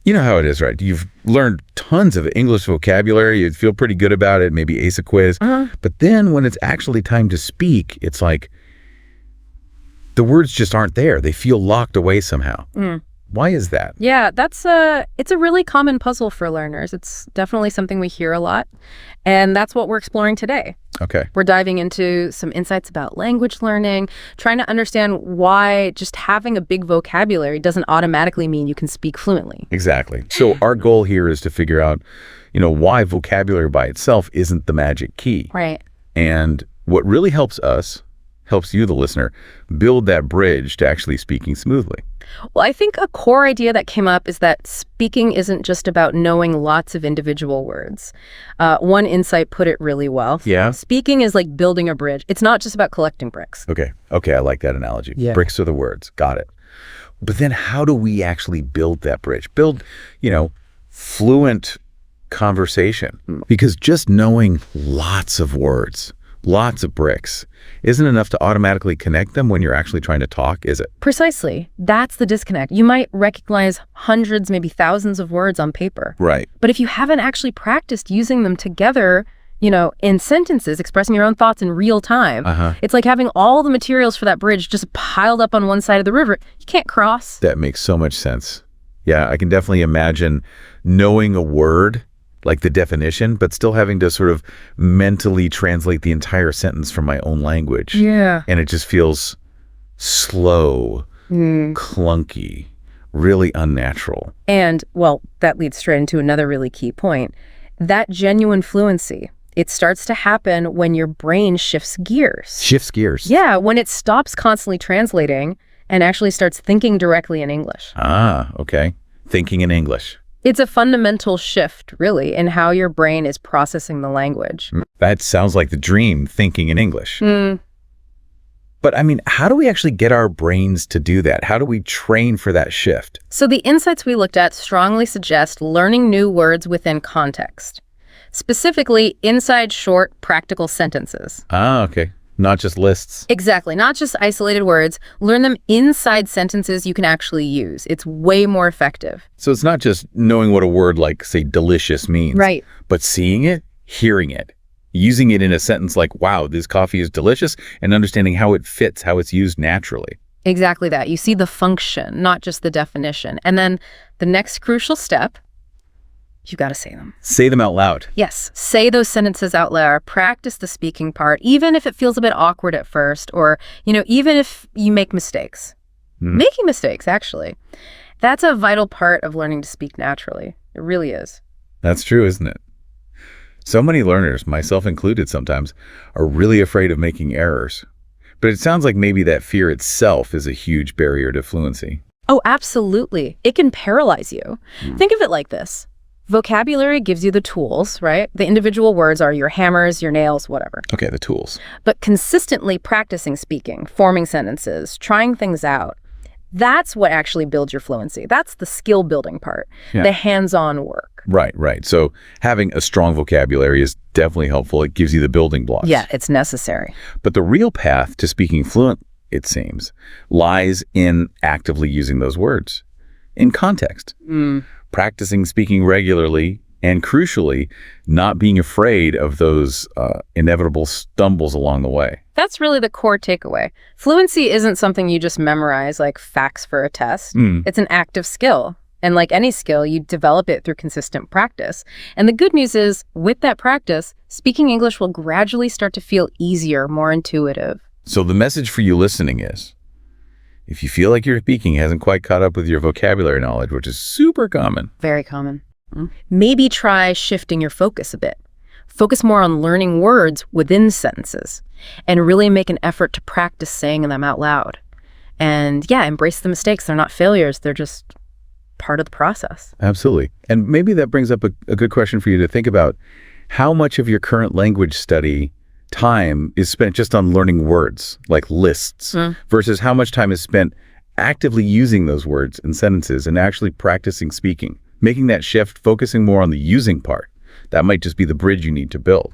You know how it is, right? You've learned tons of English vocabulary. You feel pretty good about it, maybe ace a quiz. But then when it's actually time to speak, it's like the words just aren't there. They feel locked away somehow. Why is that? Yeah, it's a really common puzzle for learners. It's definitely something we hear a lot. And that's what we're exploring today. Okay. We're diving into some insights about language learning, trying to understand why just having a big vocabulary doesn't automatically mean you can speak fluently. Exactly. So our goal here is to figure out, why vocabulary by itself isn't the magic key. Right. And what really helps you, the listener, build that bridge to actually speaking smoothly. Well, I think a core idea that came up is that speaking isn't just about knowing lots of individual words. One insight put it really well. Yeah? Speaking is like building a bridge. It's not just about collecting bricks. Okay, I like that analogy. Yeah. Bricks are the words. Got it. But then how do we actually build that bridge? Build, fluent conversation. Because just knowing lots of words, lots of bricks, isn't enough to automatically connect them when you're actually trying to talk, is it? Precisely. That's the disconnect. You might recognize hundreds, maybe thousands of words on paper. Right. But if you haven't actually practiced using them together, in sentences, expressing your own thoughts in real time, it's like having all the materials for that bridge just piled up on one side of the river. You can't cross. That makes so much sense. Yeah, I can definitely imagine knowing a word, like the definition, but still having to sort of mentally translate the entire sentence from my own language. Yeah. And it just feels slow, clunky, really unnatural. And, well, that leads straight into another really key point. That genuine fluency, it starts to happen when your brain shifts gears. Shifts gears? Yeah, when it stops constantly translating and actually starts thinking directly in English. Ah, okay. Thinking in English. It's a fundamental shift, really, in how your brain is processing the language. That sounds like the dream, thinking in English. But how do we actually get our brains to do that? How do we train for that shift? So the insights we looked at strongly suggest learning new words within context, specifically inside short, practical sentences. Ah, okay. Not just lists. Exactly. Not just isolated words. Learn them inside sentences you can actually use. It's way more effective. So it's not just knowing what a word like, say, delicious means. Right. But seeing it, hearing it, using it in a sentence like, wow, this coffee is delicious, and understanding how it fits, how it's used naturally. Exactly that. You see the function, not just the definition. And then the next crucial step, you've got to say them. Say them out loud. Yes. Say those sentences out loud. Practice the speaking part, even if it feels a bit awkward at first, or, even if you make mistakes. Making mistakes, actually. That's a vital part of learning to speak naturally. It really is. That's true, isn't it? So many learners, myself included sometimes, are really afraid of making errors. But it sounds like maybe that fear itself is a huge barrier to fluency. Oh, absolutely. It can paralyze you. Think of it like this. Vocabulary gives you the tools, right? The individual words are your hammers, your nails, whatever. Okay, the tools. But consistently practicing speaking, forming sentences, trying things out, that's what actually builds your fluency. That's the skill building part, the hands-on work. Right. So having a strong vocabulary is definitely helpful. It gives you the building blocks. Yeah, it's necessary. But the real path to speaking fluent, it seems, lies in actively using those words in context. Practicing speaking regularly, and crucially, not being afraid of those inevitable stumbles along the way. That's really the core takeaway. Fluency isn't something you just memorize like facts for a test. It's an active skill. And like any skill, you develop it through consistent practice. And the good news is, with that practice, speaking English will gradually start to feel easier, more intuitive. So the message for you listening is, if you feel like your speaking hasn't quite caught up with your vocabulary knowledge, which is super common. Very common. Maybe try shifting your focus a bit. Focus more on learning words within sentences and really make an effort to practice saying them out loud. And yeah, embrace the mistakes. They're not failures. They're just part of the process. Absolutely. And maybe that brings up a good question for you to think about. How much of your current language study time is spent just on learning words, like lists, versus how much time is spent actively using those words and sentences and actually practicing speaking, making that shift, focusing more on the using part? That might just be the bridge you need to build.